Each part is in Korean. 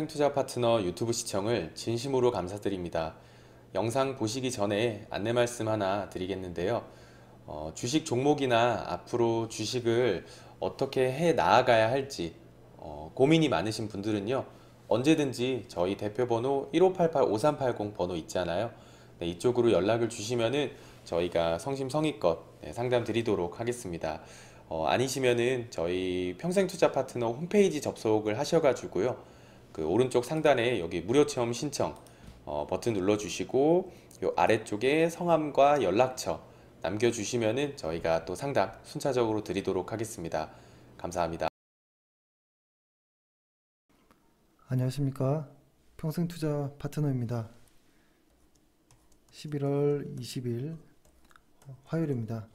평생투자 파트너 유튜브 시청을 진심으로 감사드립니다. 영상 보시기 전에 안내 말씀 하나 드리겠는데요. 주식 종목이나 앞으로 주식을 어떻게 해 나아가야 할지 고민이 많으신 분들은요. 언제든지 저희 대표번호 1588-5380 번호 있잖아요. 네, 이쪽으로 연락을 주시면은 저희가 성심성의껏 상담 드리도록 하겠습니다. 아니시면은 저희 평생투자 파트너 홈페이지 접속을 하셔가지고요. 그 오른쪽 상단에 여기 무료 체험 신청 버튼 눌러주시고 요 아래쪽에 성함과 연락처 남겨주시면은 저희가 또 상담 순차적으로 드리도록 하겠습니다. 감사합니다. 안녕하십니까. 평생투자 파트너입니다. 11월 20일 화요일입니다.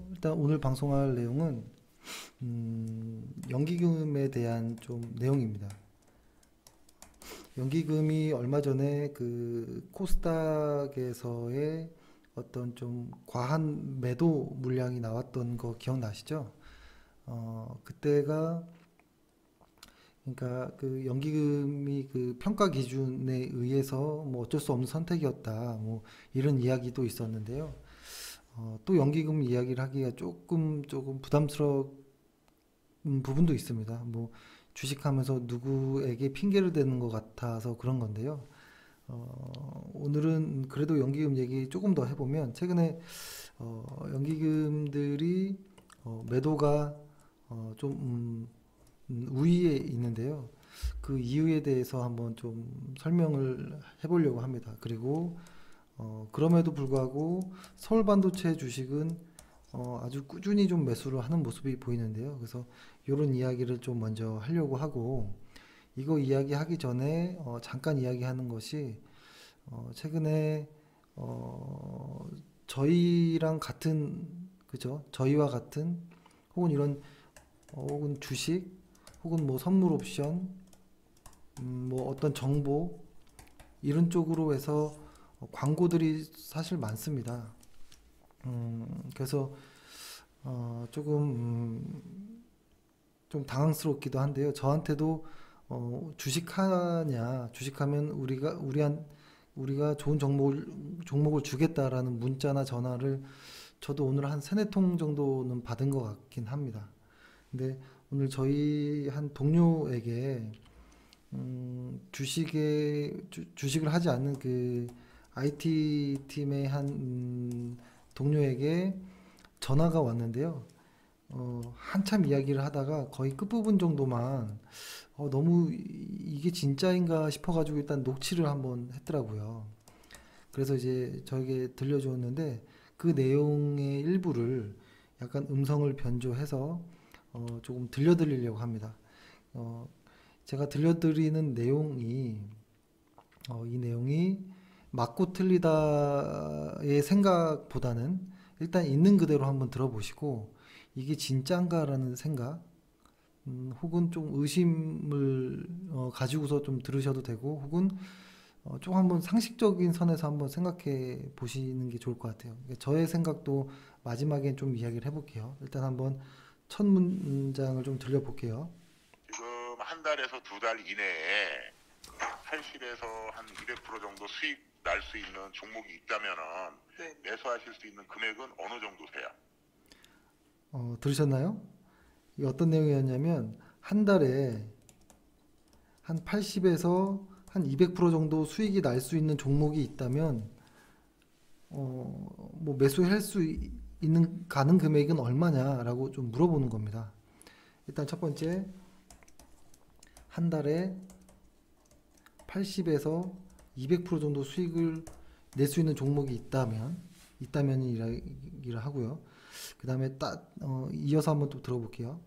일단 오늘 방송할 내용은 연기금에 대한 좀 내용입니다. 연기금이 얼마 전에 그 코스닥에서의 어떤 좀 과한 매도 물량이 나왔던 거 기억나시죠? 그때가 그러니까 그 연기금이 그 평가 기준에 의해서 뭐 어쩔 수 없는 선택이었다. 뭐 이런 이야기도 있었는데요. 또 연기금 이야기를 하기가 조금 부담스러운 부분도 있습니다. 뭐 주식하면서 누구에게 핑계를 대는 것 같아서 그런 건데요. 오늘은 그래도 연기금 얘기 조금 더 해보면 최근에 연기금들이 매도가 좀 우위에 있는데요. 그 이유에 대해서 한번 좀 설명을 해보려고 합니다. 그리고 그럼에도 불구하고 서울반도체 주식은 아주 꾸준히 좀 매수를 하는 모습이 보이는데요. 그래서 이런 이야기를 좀 먼저 하려고 하고 이거 이야기하기 전에 잠깐 이야기하는 것이 최근에 저희랑 같은 그죠? 저희와 같은 혹은 이런 혹은 주식 혹은 뭐 선물 옵션 뭐 어떤 정보 이런 쪽으로 해서 광고들이 사실 많습니다. 그래서 조금 좀 당황스럽기도 한데요. 저한테도 주식하냐, 주식하면 우리가 좋은 종목을 주겠다라는 문자나 전화를 저도 오늘 한 세네 통 정도는 받은 것 같긴 합니다. 근데 오늘 저희 한 동료에게 주식을 하지 않는 그 IT 팀의 한 동료에게 전화가 왔는데요. 한참 이야기를 하다가 거의 끝부분 정도만 너무 이게 진짜인가 싶어가지고 일단 녹취를 한번 했더라고요. 그래서 이제 저에게 들려주었는데 그 내용의 일부를 약간 음성을 변조해서 조금 들려드리려고 합니다. 제가 들려드리는 내용이 이 내용이 맞고 틀리다의 생각보다는 일단 있는 그대로 한번 들어보시고 이게 진짠가라는 생각 혹은 좀 의심을 가지고서 좀 들으셔도 되고 혹은 좀 한번 상식적인 선에서 한번 생각해 보시는 게 좋을 것 같아요. 그러니까 저의 생각도 마지막에 좀 이야기를 해볼게요. 일단 한번 첫 문장을 좀 들려볼게요. 지금 한 달에서 두 달 이내에 80에서 한 200% 정도 수익 날 수 있는 종목이 있다면은 매수하실 수 있는 금액은 어느 정도세요? 들으셨나요? 이게 어떤 내용이었냐면 한 달에 한 80에서 한 200% 정도 수익이 날 수 있는 종목이 있다면 뭐 매수할 수 있는 가능 금액은 얼마냐라고 좀 물어보는 겁니다. 일단 첫 번째 한 달에 80에서 200% 정도 수익을 낼 수 있는 종목이 있다면이라 하고요. 그 다음에 이어서 한번 또 들어볼게요.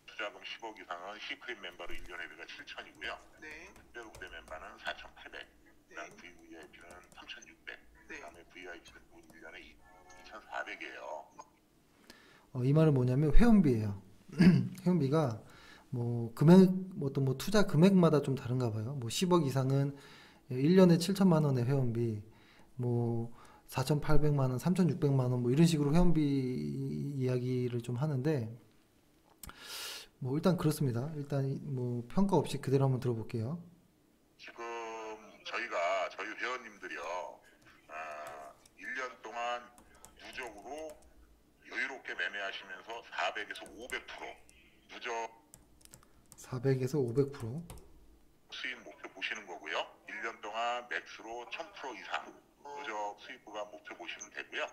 투자금 10억 이상은 시크릿 멤버로 1년 회비가 7천이고요. 특별 우대 멤버는 4,800. 그다음 VVIP는 3,600. 그다음에 VIP는 1년에 2,400이에요. 이 말은 뭐냐면 회원비예요. 회원비가 뭐 금액 어떤 뭐 투자 금액마다 좀 다른가 봐요. 뭐 10억 이상은 1년에 7천만 원의 회원비, 뭐 4,800만 원, 3,600만 원 뭐 이런 식으로 회원비 이야기를 좀 하는데 뭐 일단 그렇습니다. 일단 뭐 평가 없이 그대로 한번 들어볼게요. 지금 저희 회원님들이요, 1년 동안 누적으로 여유롭게 매매하시면서 400에서 500% 누적 400에서 500%. 수익 목표 보시는 거고요. 1년 동안 맥스로 1000% 이상 누적 수익 구간 목표 보시면 되고요.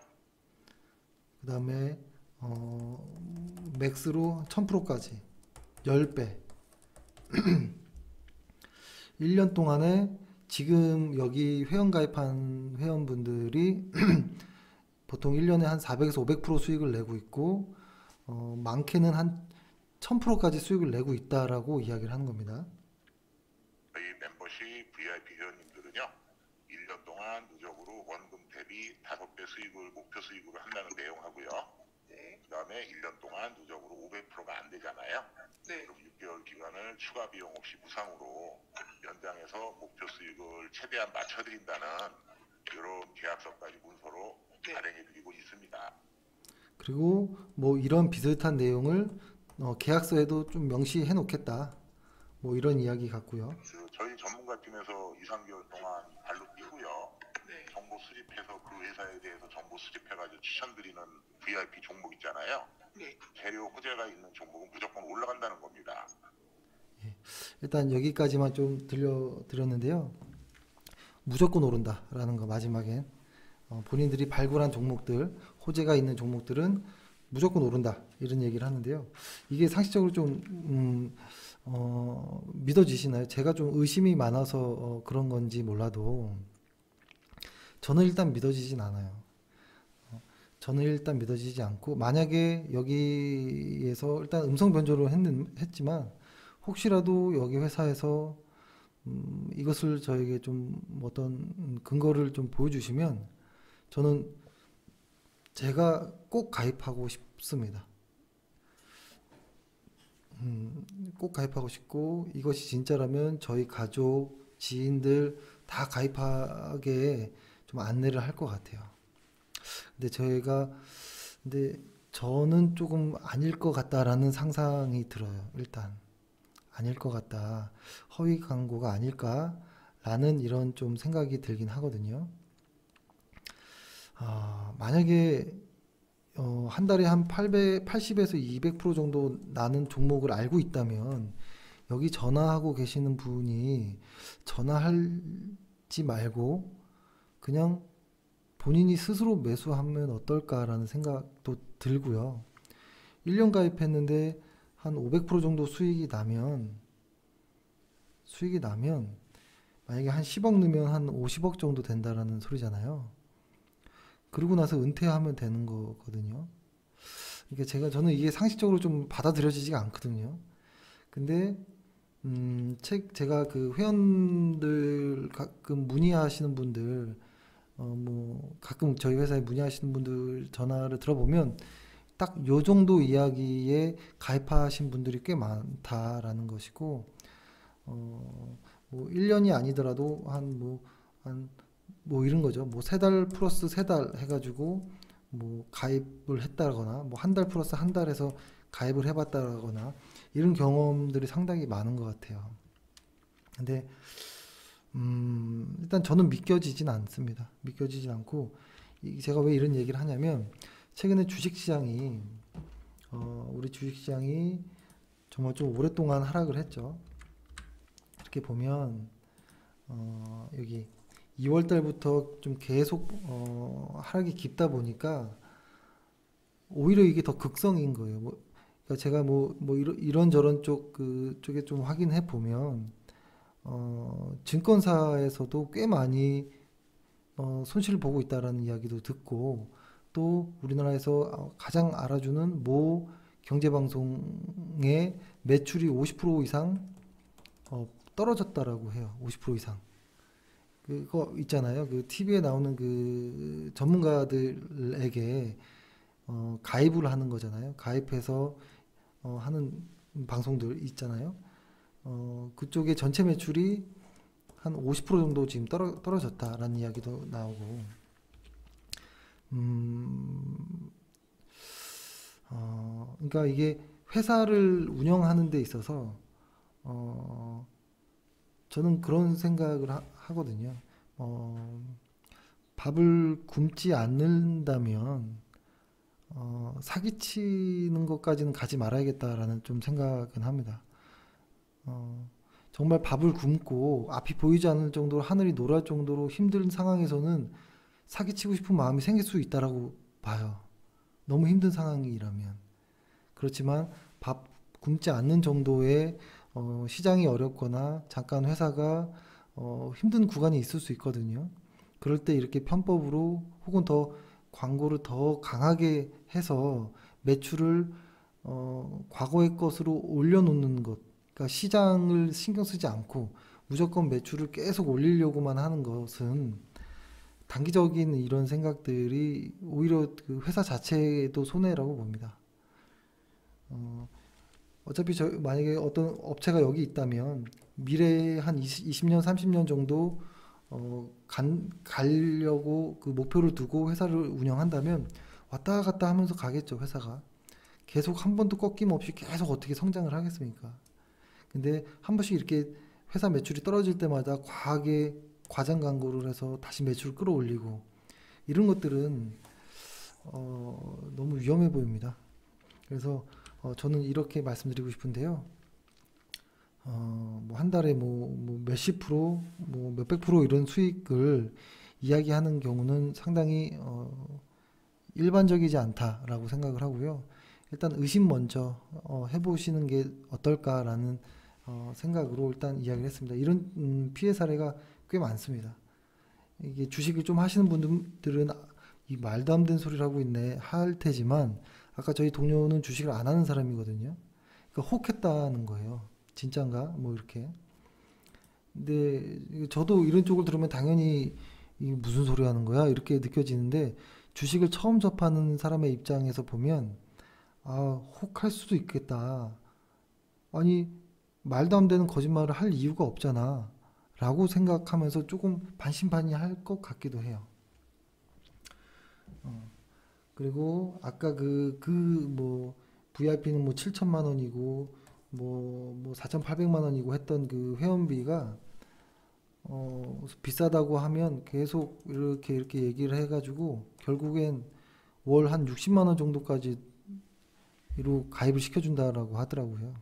그 다음에 맥스로 1000%까지 10배. 1년 동안에 지금 여기 회원 가입한 회원분들이 보통 1년에 한 400에서 500% 수익을 내고 있고 많게는 한 1000%까지 수익을 내고 있다라고 이야기를 하는 겁니다. 저희 멤버십 VIP 회원님들은요, 1년 동안 누적으로 원금 대비 5배 수익을 목표 수익으로 한다는 내용하고요. 그 다음에 1년 동안 누적으로 500%가 안 되잖아요. 그럼 6개월 기간을 추가 비용 없이 무상으로 연장해서 목표 수익을 최대한 맞춰드린다는 이런 계약서까지 문서로 발행해드리고 있습니다. 그리고 뭐 이런 비슷한 내용을 계약서에도 좀 명시해 놓겠다. 뭐 이런 이야기 같고요. 저희 전문가팀에서 2, 3개월 동안 발로 뛰고요. 정보 수집해서 그 회사에 대해서 정보 수집해가지고 추천드리는 VIP 종목 있잖아요. 재료 호재가 있는 종목은 무조건 올라간다는 겁니다. 일단 여기까지만 좀 들려드렸는데요. 무조건 오른다라는 거 마지막엔 본인들이 발굴한 종목들, 호재가 있는 종목들은 무조건 오른다 이런 얘기를 하는데요. 이게 상식적으로 좀 믿어지시나요? 제가 좀 의심이 많아서 그런 건지 몰라도 저는 일단 믿어지진 않아요. 저는 일단 믿어지지 않고 만약에 여기에서 일단 음성 변조를 했지만 혹시라도 여기 회사에서 이것을 저에게 좀 어떤 근거를 좀 보여주시면 저는 제가 꼭 가입하고 싶습니다. 꼭 가입하고 싶고 이것이 진짜라면 저희 가족, 지인들 다 가입하게 좀 안내를 할 것 같아요. 근데 저는 조금 아닐 것 같다라는 상상이 들어요. 일단 아닐 것 같다. 허위 광고가 아닐까라는 이런 좀 생각이 들긴 하거든요. 만약에 한 달에 한 80에서 200% 정도 나는 종목을 알고 있다면 여기 전화하고 계시는 분이 전화하지 말고 그냥 본인이 스스로 매수하면 어떨까라는 생각도 들고요. 1년 가입했는데 한 500% 정도 수익이 나면 만약에 한 10억 넣으면 한 50억 정도 된다라는 소리잖아요. 그러고 나서 은퇴하면 되는 거거든요. 그러니까 저는 이게 상식적으로 좀 받아들여지지가 않거든요. 근데 제가 그 회원들 가끔 문의하시는 분들 뭐 가끔 저희 회사에 문의하시는 분들 전화를 들어보면 딱 요 정도 이야기에 가입하신 분들이 꽤 많다라는 것이고 뭐 1년이 아니더라도 뭐 이런 거죠. 뭐 3달 플러스 3달 해가지고 뭐 가입을 했다거나 뭐 한 달 플러스 한 달 해서 가입을 해봤다거나 이런 경험들이 상당히 많은 것 같아요. 근데 일단 저는 믿겨지진 않습니다. 믿겨지진 않고 제가 왜 이런 얘기를 하냐면 최근에 주식시장이 우리 주식시장이 정말 좀 오랫동안 하락을 했죠. 이렇게 보면 여기 2월 달부터 좀 계속 하락이 깊다 보니까 오히려 이게 더 극성인 거예요. 그러니까 제가 뭐 이런저런 그쪽에 좀 확인해 보면 증권사에서도 꽤 많이 손실을 보고 있다라는 이야기도 듣고 또 우리나라에서 가장 알아주는 모 경제방송의 매출이 50% 이상 떨어졌다라고 해요. 50% 이상. 그거 있잖아요. 그 TV에 나오는 그 전문가들에게 가입을 하는 거잖아요. 가입해서 하는 방송들 있잖아요. 그쪽에 전체 매출이 한 50% 정도 지금 떨어졌다라는 이야기도 나오고, 그러니까 이게 회사를 운영하는 데 있어서 저는 그런 생각을 하거든요. 밥을 굶지 않는다면 사기치는 것까지는 가지 말아야겠다라는 좀 생각은 합니다. 정말 밥을 굶고 앞이 보이지 않을 정도로 하늘이 노랄 정도로 힘든 상황에서는 사기치고 싶은 마음이 생길 수 있다라고 봐요. 너무 힘든 상황이라면. 그렇지만 밥 굶지 않는 정도의 시장이 어렵거나 잠깐 회사가 힘든 구간이 있을 수 있거든요. 그럴 때 이렇게 편법으로 혹은 더 광고를 더 강하게 해서 매출을 과거의 것으로 올려놓는 것, 그러니까 시장을 신경 쓰지 않고 무조건 매출을 계속 올리려고만 하는 것은 단기적인 이런 생각들이 오히려 그 회사 자체에도 손해라고 봅니다. 어차피 만약에 어떤 업체가 여기 있다면 미래에 한 20년, 30년 정도 가려고 그 목표를 두고 회사를 운영한다면 왔다 갔다 하면서 가겠죠, 회사가. 계속 한 번도 꺾임없이 계속 어떻게 성장을 하겠습니까? 근데 한 번씩 이렇게 회사 매출이 떨어질 때마다 과하게 과장 광고를 해서 다시 매출을 끌어올리고 이런 것들은 너무 위험해 보입니다. 그래서 저는 이렇게 말씀드리고 싶은데요. 뭐 한 달에 뭐 몇십 프로, 뭐 몇백 프로 이런 수익을 이야기하는 경우는 상당히 일반적이지 않다라고 생각을 하고요. 일단 의심 먼저 해보시는 게 어떨까라는 생각으로 일단 이야기를 했습니다. 이런 피해 사례가 꽤 많습니다. 이게 주식을 좀 하시는 분들은 이 말도 안 되는 소리를 하고 있네 할 테지만 아까 저희 동료는 주식을 안 하는 사람이거든요. 그러니까 혹했다는 거예요. 진짠가? 뭐 이렇게. 근데 저도 이런 쪽을 들으면 당연히 이게 무슨 소리 하는 거야? 이렇게 느껴지는데 주식을 처음 접하는 사람의 입장에서 보면 혹할 수도 있겠다. 아니 말도 안 되는 거짓말을 할 이유가 없잖아. 라고 생각하면서 조금 반신반의할 것 같기도 해요. 그리고 아까 뭐 VIP는 뭐 7천만 원이고 뭐 4,800만 원이고 했던 그 회원비가 비싸다고 하면 계속 이렇게 얘기를 해가지고 결국엔 월 한 60만 원 정도까지로 가입을 시켜준다라고 하더라고요.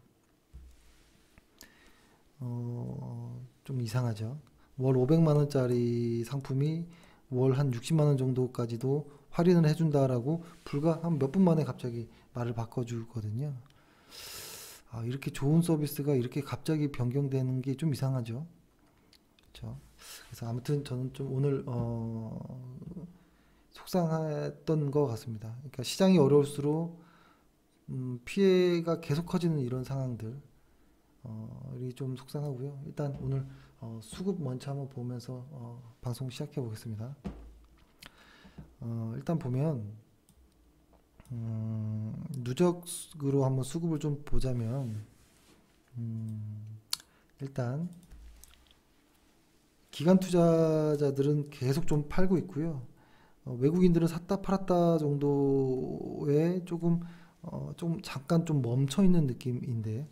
좀 이상하죠. 월 500만 원짜리 상품이 월 한 60만 원 정도까지도 할인을 해준다라고 불과 한 몇 분 만에 갑자기 말을 바꿔주거든요. 이렇게 좋은 서비스가 이렇게 갑자기 변경되는 게 좀 이상하죠. 그렇죠? 그래서 아무튼 저는 좀 오늘 속상했던 것 같습니다. 그러니까 시장이 어려울수록 피해가 계속 커지는 이런 상황들 이 좀 속상하고요. 일단 오늘 수급 먼저 한번 보면서 방송 시작해 보겠습니다. 일단 보면 누적으로 한번 수급을 좀 보자면 일단 기관 투자자들은 계속 좀 팔고 있고요. 외국인들은 샀다 팔았다 정도에 조금 좀 잠깐 좀 멈춰 있는 느낌인데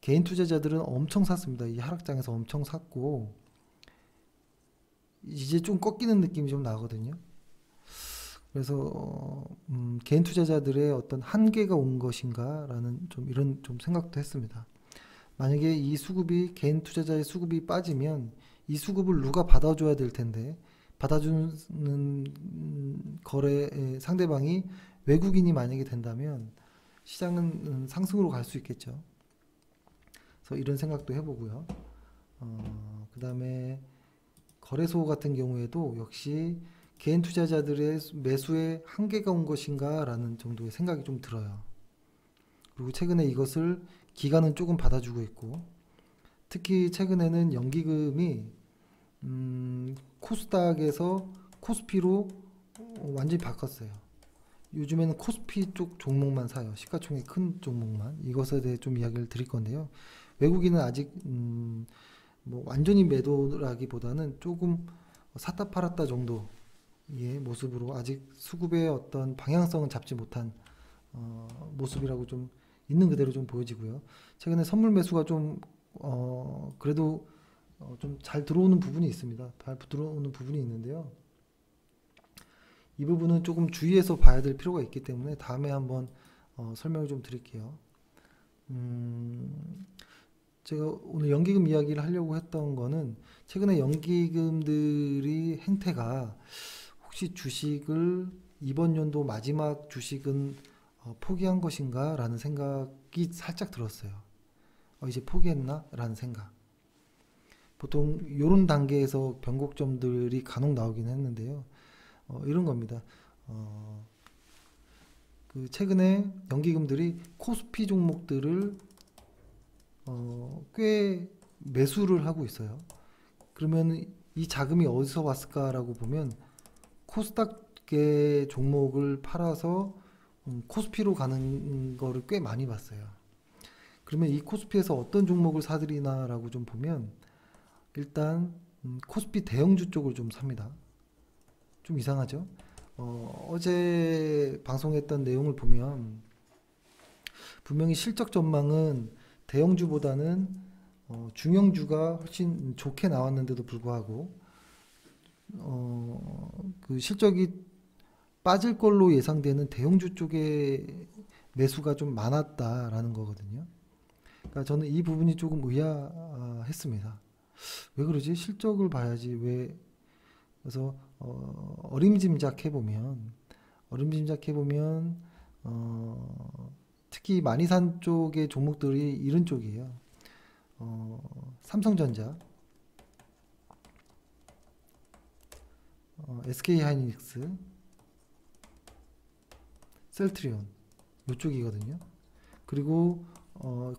개인 투자자들은 엄청 샀습니다. 이 하락장에서 엄청 샀고 이제 좀 꺾이는 느낌이 좀 나거든요. 그래서 개인 투자자들의 어떤 한계가 온 것인가라는 좀 이런 좀 생각도 했습니다. 만약에 이 수급이 개인 투자자의 수급이 빠지면 이 수급을 누가 받아줘야 될 텐데 받아주는 거래 상대방이 외국인이 만약에 된다면 시장은 상승으로 갈 수 있겠죠. 그래서 이런 생각도 해보고요. 그 다음에 거래소 같은 경우에도 역시 개인 투자자들의 매수에 한계가 온 것인가 라는 정도의 생각이 좀 들어요. 그리고 최근에 이것을 기관은 조금 받아주고 있고 특히 최근에는 연기금이 코스닥에서 코스피로 완전히 바꿨어요. 요즘에는 코스피 쪽 종목만 사요. 시가총액 큰 종목만. 이것에 대해 좀 이야기를 드릴 건데요. 외국인은 아직 뭐 완전히 매도라기보다는 조금 샀다 팔았다 정도의 모습으로 아직 수급의 어떤 방향성을 잡지 못한 모습이라고 좀 있는 그대로 좀 보여지고요. 최근에 선물 매수가 좀 그래도 좀 잘 들어오는 부분이 있습니다. 잘 들어오는 부분이 있는데요. 이 부분은 조금 주의해서 봐야 될 필요가 있기 때문에 다음에 한번 설명을 좀 드릴게요. 제가 오늘 연기금 이야기를 하려고 했던 거는 최근에 연기금들이 행태가 혹시 주식을 이번 연도 마지막 주식은 포기한 것인가 라는 생각이 살짝 들었어요. 이제 포기했나 라는 생각. 보통 이런 단계에서 변곡점들이 간혹 나오긴 했는데요. 이런 겁니다. 그 최근에 연기금들이 코스피 종목들을 꽤 매수를 하고 있어요. 그러면 이 자금이 어디서 왔을까라고 보면 코스닥의 종목을 팔아서 코스피로 가는 거를 꽤 많이 봤어요. 그러면 이 코스피에서 어떤 종목을 사들이나라고 좀 보면 일단 코스피 대형주 쪽을 좀 삽니다. 좀 이상하죠? 어제 방송했던 내용을 보면 분명히 실적 전망은 대형주보다는 중형주가 훨씬 좋게 나왔는데도 불구하고 그 실적이 빠질 걸로 예상되는 대형주 쪽에 매수가 좀 많았다라는 거거든요. 그러니까 저는 이 부분이 조금 의아했습니다. 왜 그러지? 실적을 봐야지 왜? 그래서 어림짐작해 보면 특히 많이 산 쪽의 종목들이 이런 쪽이에요. 삼성전자, SK하이닉스, 셀트리온 이쪽이거든요. 그리고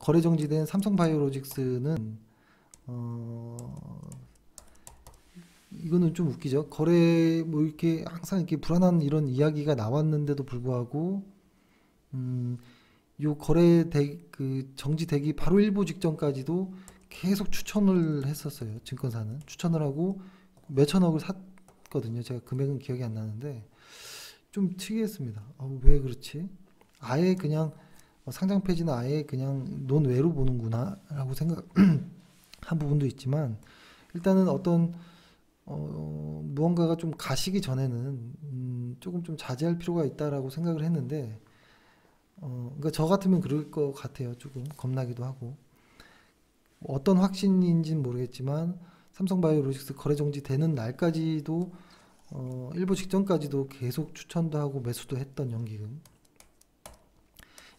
거래 정지된 삼성바이오로직스는 이거는 좀 웃기죠. 거래 뭐 이렇게 항상 이렇게 불안한 이런 이야기가 나왔는데도 불구하고 요 그 정지되기 바로 일보 직전까지도 계속 추천을 했었어요. 증권사는 추천을 하고 몇천억을 샀거든요. 제가 금액은 기억이 안 나는데 좀 특이했습니다. 왜 그렇지? 아예 그냥 상장 폐지는 아예 그냥 논외로 보는구나라고 생각한 부분도 있지만 일단은 어떤 무언가가 좀 가시기 전에는 조금 좀 자제할 필요가 있다라고 생각을 했는데 그러니까 저 같으면 그럴 것 같아요. 조금 겁나기도 하고 어떤 확신인지는 모르겠지만 삼성바이오로직스 거래 정지되는 날까지도 일부 직전까지도 계속 추천도 하고 매수도 했던 연기금.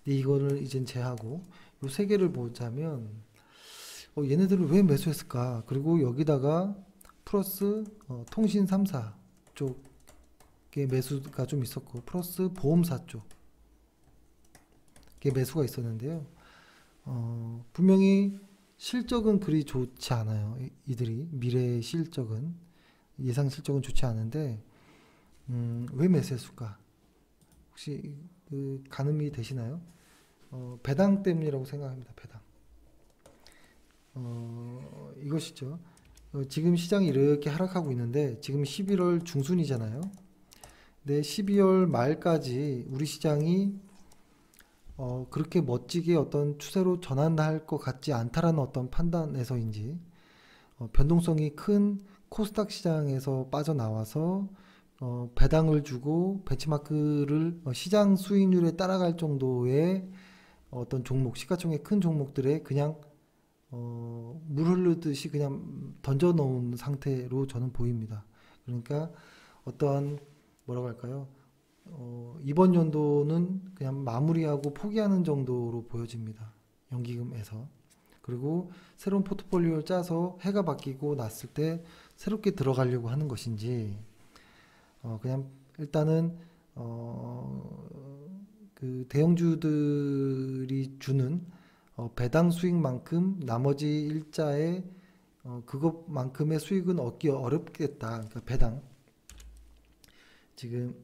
근데 이거를 이젠 제하고 요 세 개를 보자면 얘네들을 왜 매수했을까? 그리고 여기다가 플러스 통신 3사 쪽에 매수가 좀 있었고 플러스 보험사 쪽에 매수가 있었는데요. 분명히 실적은 그리 좋지 않아요. 이들이 미래의 실적은 예상 실적은 좋지 않은데 왜 매수했을까? 혹시 그 가늠이 되시나요? 배당 때문이라고 생각합니다. 배당. 이것이죠. 지금 시장이 이렇게 하락하고 있는데 지금 11월 중순이잖아요. 근데 12월 말까지 우리 시장이 그렇게 멋지게 어떤 추세로 전환할 것 같지 않다라는 어떤 판단에서인지 변동성이 큰 코스닥 시장에서 빠져나와서 배당을 주고 벤치마크를 시장 수익률에 따라갈 정도의 어떤 종목, 시가총액 큰 종목들에 그냥 물 흐르듯이 그냥 던져 놓은 상태로 저는 보입니다. 그러니까 어떠한 뭐라고 할까요? 이번 연도는 그냥 마무리하고 포기하는 정도로 보여집니다. 연기금에서. 그리고 새로운 포트폴리오를 짜서 해가 바뀌고 났을 때 새롭게 들어가려고 하는 것인지 그냥 일단은 그 대형주들이 주는 배당 수익만큼 나머지 일자의 그것만큼의 수익은 얻기 어렵겠다. 그러니까 배당. 지금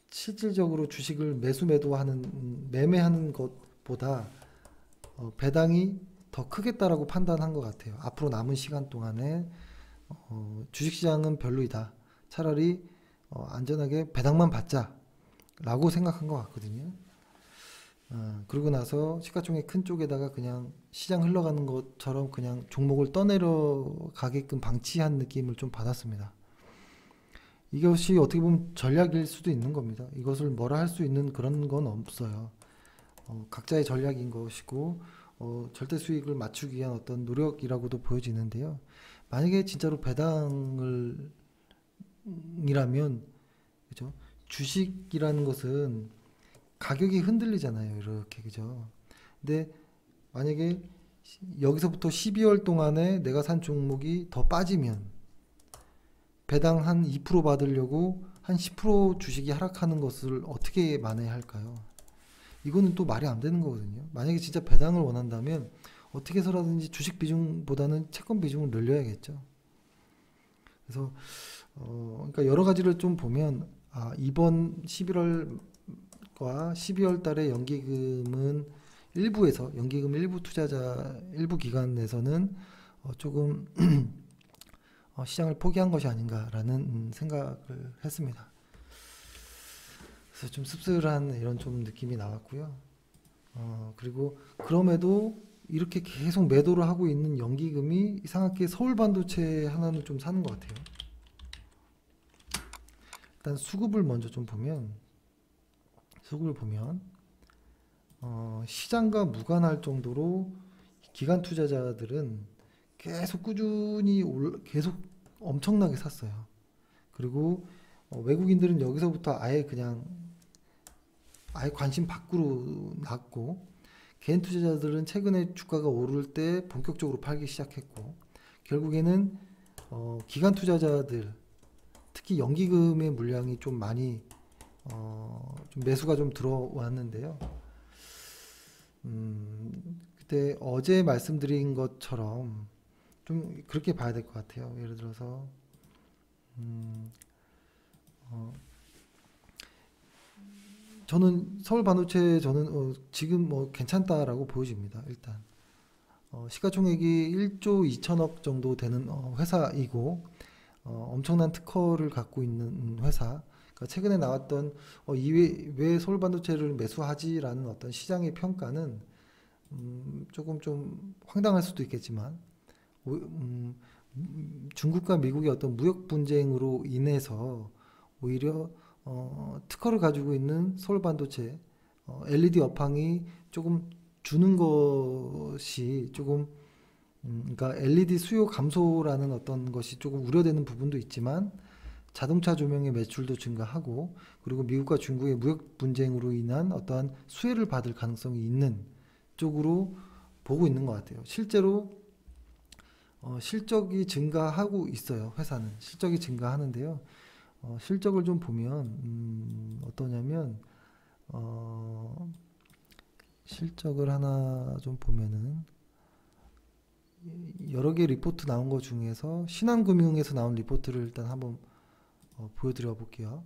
실질적으로 주식을 매수매도하는 매매하는 것보다 배당이 더 크겠다라고 판단한 것 같아요. 앞으로 남은 시간 동안에 주식시장은 별로이다. 차라리 안전하게 배당만 받자라고 생각한 것 같거든요. 그러고 나서 시가총액 큰 쪽에다가 그냥 시장 흘러가는 것처럼 그냥 종목을 떠내려 가게끔 방치한 느낌을 좀 받았습니다. 이것이 어떻게 보면 전략일 수도 있는 겁니다. 이것을 뭐라 할 수 있는 그런 건 없어요. 각자의 전략인 것이고 절대 수익을 맞추기 위한 어떤 노력이라고도 보여지는데요. 만약에 진짜로 배당을 이라면 그죠? 주식이라는 것은 가격이 흔들리잖아요. 이렇게 그죠? 근데 만약에 여기서부터 12월 동안에 내가 산 종목이 더 빠지면 배당 한 2% 받으려고 한 10% 주식이 하락하는 것을 어떻게 만회할까요? 이거는 또 말이 안 되는 거거든요. 만약에 진짜 배당을 원한다면 어떻게 해서라든지 주식 비중보다는 채권 비중을 늘려야겠죠. 그래서 그러니까 여러 가지를 좀 보면 이번 11월과 12월 달에 연기금은 일부에서 연기금 일부 투자자 일부 기관에서는 조금 시장을 포기한 것이 아닌가라는 생각을 했습니다. 그래서 좀 씁쓸한 이런 좀 느낌이 나왔고요. 그리고 그럼에도 이렇게 계속 매도를 하고 있는 연기금이 이상하게 서울 반도체 하나는 좀 사는 것 같아요. 일단 수급을 먼저 좀 보면 시장과 무관할 정도로 기관 투자자들은 계속 꾸준히 계속 엄청나게 샀어요. 그리고 외국인들은 여기서부터 아예 관심 밖으로 났고, 개인 투자자들은 최근에 주가가 오를 때 본격적으로 팔기 시작했고, 결국에는 기관 투자자들, 특히 연기금의 물량이 좀 많이 좀 매수가 좀 들어왔는데요. 그때 어제 말씀드린 것처럼 좀 그렇게 봐야 될 것 같아요. 예를 들어서 저는 서울 반도체 지금 뭐 괜찮다라고 보여집니다. 일단 시가총액이 1조 2천억 정도 되는 회사이고 엄청난 특허를 갖고 있는 회사. 그러니까 최근에 나왔던 왜 서울 반도체를 매수하지라는 어떤 시장의 평가는 조금 좀 황당할 수도 있겠지만 중국과 미국의 어떤 무역 분쟁으로 인해서 오히려 특허를 가지고 있는 서울 반도체 LED 업황이 조금 주는 것이 조금 그러니까 LED 수요 감소라는 어떤 것이 조금 우려되는 부분도 있지만 자동차 조명의 매출도 증가하고 그리고 미국과 중국의 무역 분쟁으로 인한 어떠한 수혜를 받을 가능성이 있는 쪽으로 보고 있는 것 같아요. 실제로 실적이 증가하고 있어요. 회사는 실적이 증가하는데요. 실적을 좀 보면 어떠냐면 실적을 하나 좀 보면은 여러 개 리포트 나온 것 중에서 신한금융에서 나온 리포트를 일단 한번 보여드려 볼게요.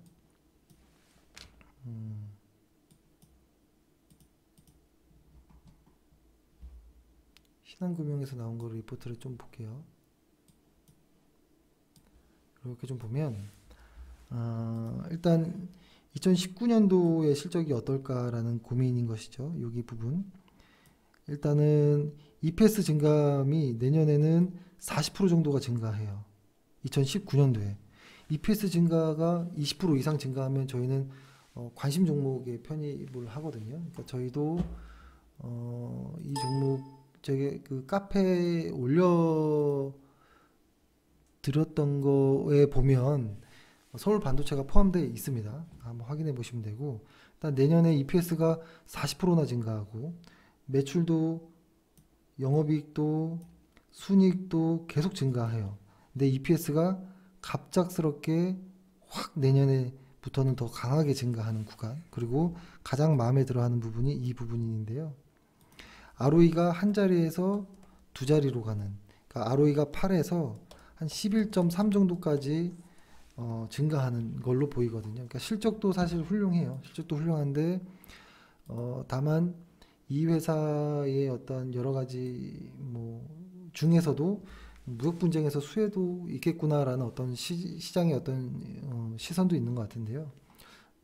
신한금융에서 나온 거 리포트를 좀 볼게요. 이렇게 좀 보면 일단 2019년도의 실적이 어떨까라는 고민인 것이죠. 여기 부분. 일단은 EPS 증감이 내년에는 40% 정도가 증가해요. 2019년도에. EPS 증가가 20% 이상 증가하면 저희는 관심 종목에 편입을 하거든요. 그러니까 저희도 이 종목 제가 그 카페에 올려 드렸던 거에 보면 서울 반도체가 포함되어 있습니다. 한번 확인해 보시면 되고, 일단 내년에 EPS가 40%나 증가하고 매출도 영업이익도 순이익도 계속 증가해요. 근데 EPS가 갑작스럽게 확 내년에부터는 더 강하게 증가하는 구간, 그리고 가장 마음에 들어하는 부분이 이 부분인데요. ROE가 한 자리에서 두 자리로 가는, 그러니까 ROE가 8에서 한 11.3 정도까지 증가하는 걸로 보이거든요. 그러니까 실적도 사실 훌륭해요. 실적도 훌륭한데 다만 이 회사의 어떤 여러 가지 뭐 중에서도 무역 분쟁에서 수혜도 있겠구나라는 어떤 시장의 어떤 시선도 있는 것 같은데요.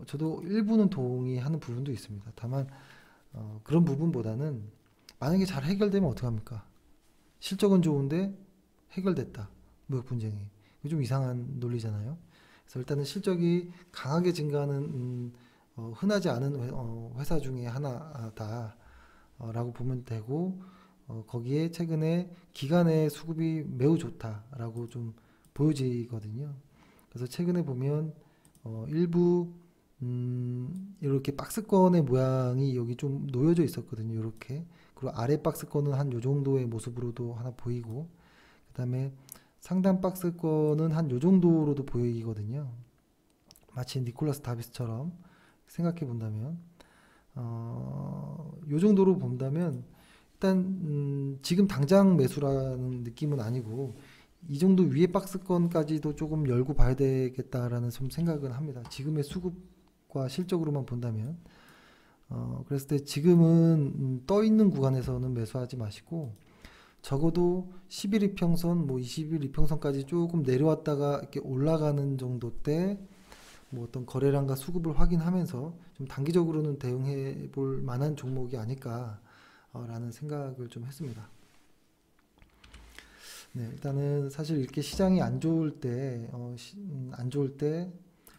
저도 일부는 동의하는 부분도 있습니다. 다만 그런 부분보다는 만약에 잘 해결되면 어떡합니까? 실적은 좋은데 해결됐다. 무역 분쟁이. 이거 좀 이상한 논리잖아요. 그래서 일단은 실적이 강하게 증가하는 흔하지 않은 회사 중에 하나다라고 보면 되고 거기에 최근에 기간의 수급이 매우 좋다라고 좀 보여지거든요. 그래서 최근에 보면 일부 이렇게 박스권의 모양이 여기 좀 놓여져 있었거든요. 이렇게. 그리고 아래 박스권은 한 요 정도의 모습으로도 하나 보이고 그다음에 상단 박스권은 한 요 정도로도 보이거든요. 마치 니콜라스 다비스처럼 생각해 본다면 요 정도로 본다면 일단 지금 당장 매수라는 느낌은 아니고 이 정도 위에 박스권까지도 조금 열고 봐야 되겠다라는 좀 생각은 합니다. 지금의 수급과 실적으로만 본다면 그랬을 때 지금은 떠 있는 구간에서는 매수하지 마시고 적어도 10일 이평선, 뭐 20일 이평선까지 조금 내려왔다가 이렇게 올라가는 정도 때 뭐 어떤 거래량과 수급을 확인하면서 좀 단기적으로는 대응해 볼 만한 종목이 아닐까라는 생각을 좀 했습니다. 네, 일단은 사실 이렇게 시장이 안 좋을 때,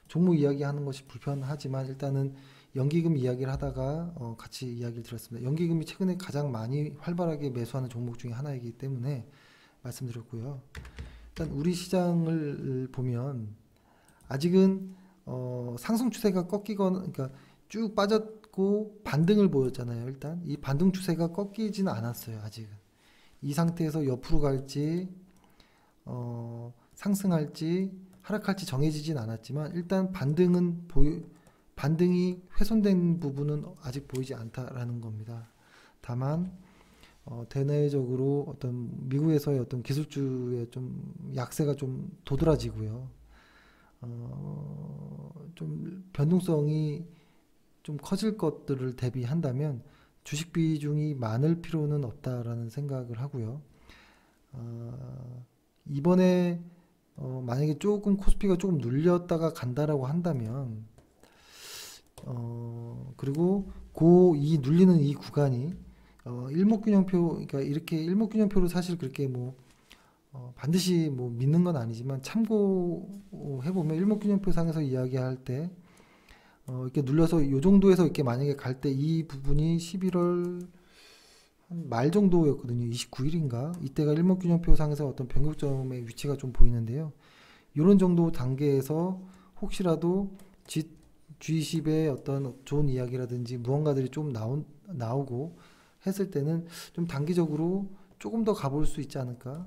종목 이야기하는 것이 불편하지만 일단은 연기금 이야기를 하다가 같이 이야기를 드렸습니다. 연기금이 최근에 가장 많이 활발하게 매수하는 종목 중에 하나이기 때문에 말씀드렸고요. 일단 우리 시장을 보면 아직은 상승 추세가 꺾이거나 그러니까 쭉 빠졌고 반등을 보였잖아요. 일단 이 반등 추세가 꺾이지는 않았어요. 아직은 이 상태에서 옆으로 갈지 상승할지 하락할지 정해지진 않았지만 일단 반등이 훼손된 부분은 아직 보이지 않다라는 겁니다. 다만 대내적으로 어떤 미국에서의 어떤 기술주의 좀 약세가 좀 도드라지고요. 좀 변동성이 좀 커질 것들을 대비한다면 주식 비중이 많을 필요는 없다라는 생각을 하고요. 이번에 만약에 조금 코스피가 조금 눌렸다가 간다라고 한다면 그리고 이 눌리는 이 구간이 일목균형표 그러니까 이렇게 일목균형표로 사실 그렇게 뭐 반드시 뭐 믿는 건 아니지만 참고해 보면 일목균형표 상에서 이야기할 때 이렇게 눌려서 요 정도에서 이렇게 만약에 갈 때 이 부분이 11월 한 말 정도였거든요. 29일인가 이때가 일목균형표 상에서 어떤 변곡점의 위치가 좀 보이는데요. 이런 정도 단계에서 혹시라도 G10의 어떤 좋은 이야기라든지 무언가들이 좀 나오고 했을 때는 좀 단기적으로 조금 더 가볼 수 있지 않을까.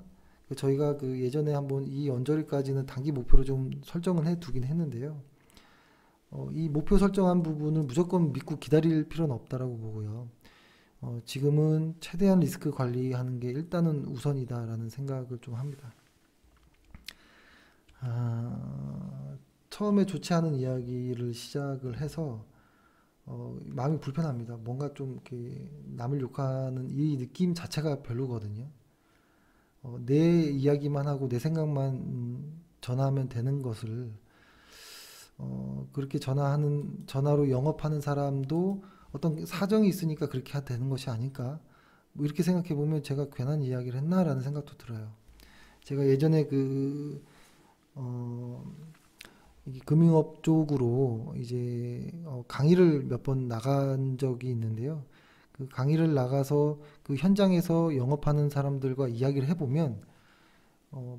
저희가 그 예전에 한번 이 언저리까지는 단기 목표로 좀 설정을 해 두긴 했는데요. 이 목표 설정한 부분을 무조건 믿고 기다릴 필요는 없다라고 보고요. 지금은 최대한 리스크 관리하는 게 일단은 우선이다라는 생각을 좀 합니다. 처음에 좋지 않은 이야기를 시작을 해서 마음이 불편합니다. 뭔가 좀 이렇게 남을 욕하는 이 느낌 자체가 별로거든요. 내 이야기만 하고 내 생각만 전하면 되는 것을 그렇게 전화로 영업하는 사람도 어떤 사정이 있으니까 그렇게 되는 것이 아닐까. 뭐 이렇게 생각해 보면 제가 괜한 이야기를 했나라는 생각도 들어요. 제가 예전에 이 금융업 쪽으로 이제 강의를 몇 번 나간 적이 있는데요. 그 강의를 나가서 그 현장에서 영업하는 사람들과 이야기를 해보면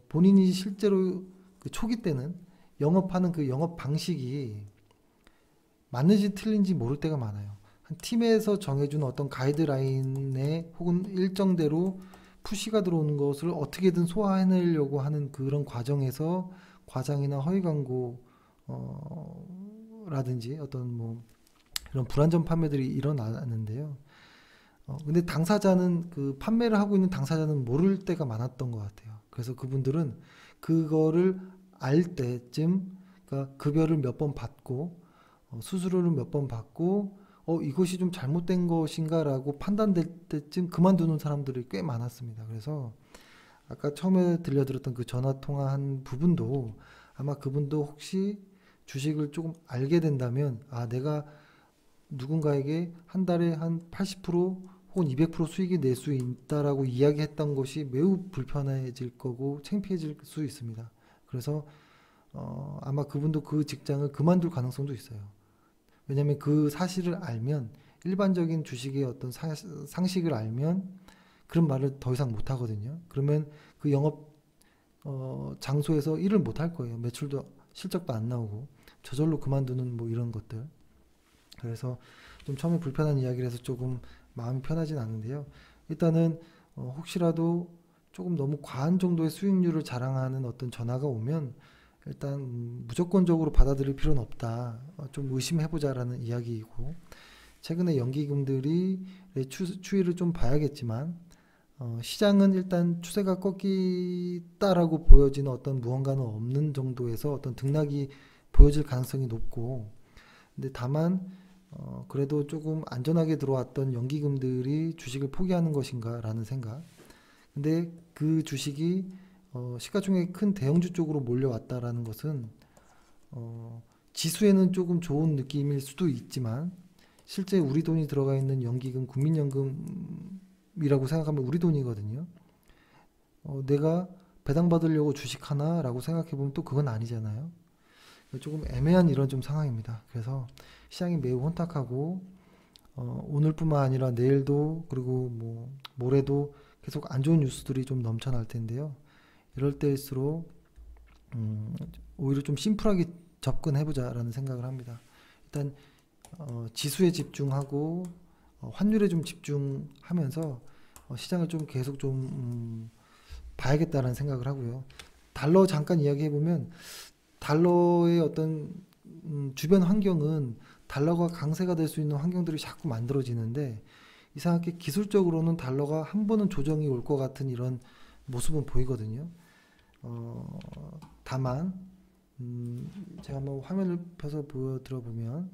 본인이 실제로 그 초기 때는 영업하는 그 영업 방식이 맞는지 틀린지 모를 때가 많아요. 한 팀에서 정해준 어떤 가이드라인에 혹은 일정대로 푸시가 들어오는 것을 어떻게든 소화해내려고 하는 그런 과정에서 과장이나 허위 광고 라든지 어떤 뭐 이런 불안전 판매들이 일어나는데요. 근데 당사자는 그 판매를 하고 있는 당사자는 모를 때가 많았던 것 같아요. 그래서 그분들은 그거를 알 때쯤 그러니까 급여를 몇 번 받고 수수료를 몇 번 받고 이것이 좀 잘못된 것인가라고 판단될 때쯤 그만두는 사람들이 꽤 많았습니다. 그래서 아까 처음에 들려드렸던 그 전화 통화한 부분도 아마 그분도 혹시 주식을 조금 알게 된다면 내가 누군가에게 한 달에 한 80% 혹은 200% 수익이 낼 수 있다라고 이야기했던 것이 매우 불편해질 거고 창피해질 수 있습니다. 그래서 아마 그분도 그 직장을 그만둘 가능성도 있어요. 왜냐하면 그 사실을 알면, 일반적인 주식의 어떤 상식을 알면 그런 말을 더 이상 못 하거든요. 그러면 그 영업 장소에서 일을 못 할 거예요. 매출도 실적도 안 나오고 저절로 그만두는 뭐 이런 것들. 그래서 좀 처음에 불편한 이야기를 해서 조금 마음이 편하진 않은데요. 일단은 혹시라도 조금 너무 과한 정도의 수익률을 자랑하는 어떤 전화가 오면 일단 무조건적으로 받아들일 필요는 없다. 좀 의심해보자라는 이야기이고, 최근에 연기금들이 추이를 좀 봐야겠지만 시장은 일단 추세가 꺾이다라고 보여지는 어떤 무언가는 없는 정도에서 어떤 등락이 보여질 가능성이 높고, 근데 다만 그래도 조금 안전하게 들어왔던 연기금들이 주식을 포기하는 것인가라는 생각. 근데 그 주식이 시가총액 큰 대형주 쪽으로 몰려왔다라는 것은 지수에는 조금 좋은 느낌일 수도 있지만 실제 우리 돈이 들어가 있는 연기금, 국민연금이라고 생각하면 우리 돈이거든요. 내가 배당받으려고 주식하나라고 생각해보면 또 그건 아니잖아요. 조금 애매한 이런 좀 상황입니다. 그래서 시장이 매우 혼탁하고 오늘뿐만 아니라 내일도, 그리고 뭐 모레도 계속 안 좋은 뉴스들이 좀 넘쳐날 텐데요. 이럴 때일수록 오히려 좀 심플하게 접근해보자라는 생각을 합니다. 일단 지수에 집중하고 환율에 좀 집중하면서 시장을 좀 계속 좀 봐야겠다라는 생각을 하고요. 달러 잠깐 이야기해보면 달러의 어떤 주변 환경은 달러가 강세가 될 수 있는 환경들이 자꾸 만들어지는데, 이상하게 기술적으로는 달러가 한 번은 조정이 올 것 같은 이런 모습은 보이거든요. 다만 제가 한번 화면을 펴서 보여드려 보면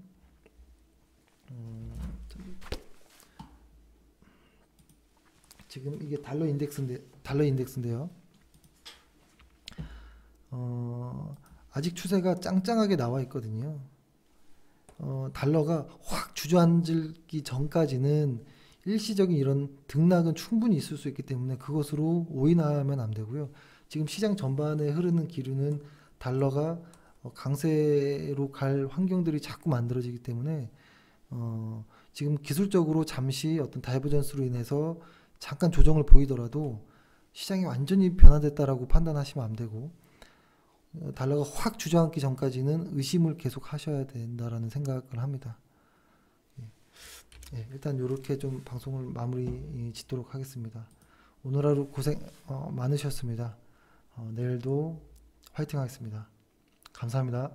지금 이게 달러 인덱스인데요. 아직 추세가 짱짱하게 나와 있거든요. 달러가 확 주저앉기 전까지는 일시적인 이런 등락은 충분히 있을 수 있기 때문에 그것으로 오인하면 안 되고요. 지금 시장 전반에 흐르는 기류는 달러가 강세로 갈 환경들이 자꾸 만들어지기 때문에 지금 기술적으로 잠시 어떤 다이버전스로 인해서 잠깐 조정을 보이더라도 시장이 완전히 변화됐다라고 판단하시면 안 되고, 달러가 확 주저앉기 전까지는 의심을 계속 하셔야 된다라는 생각을 합니다. 일단 이렇게 좀 방송을 마무리 짓도록 하겠습니다. 오늘 하루 고생 많으셨습니다. 내일도 화이팅 하겠습니다. 감사합니다.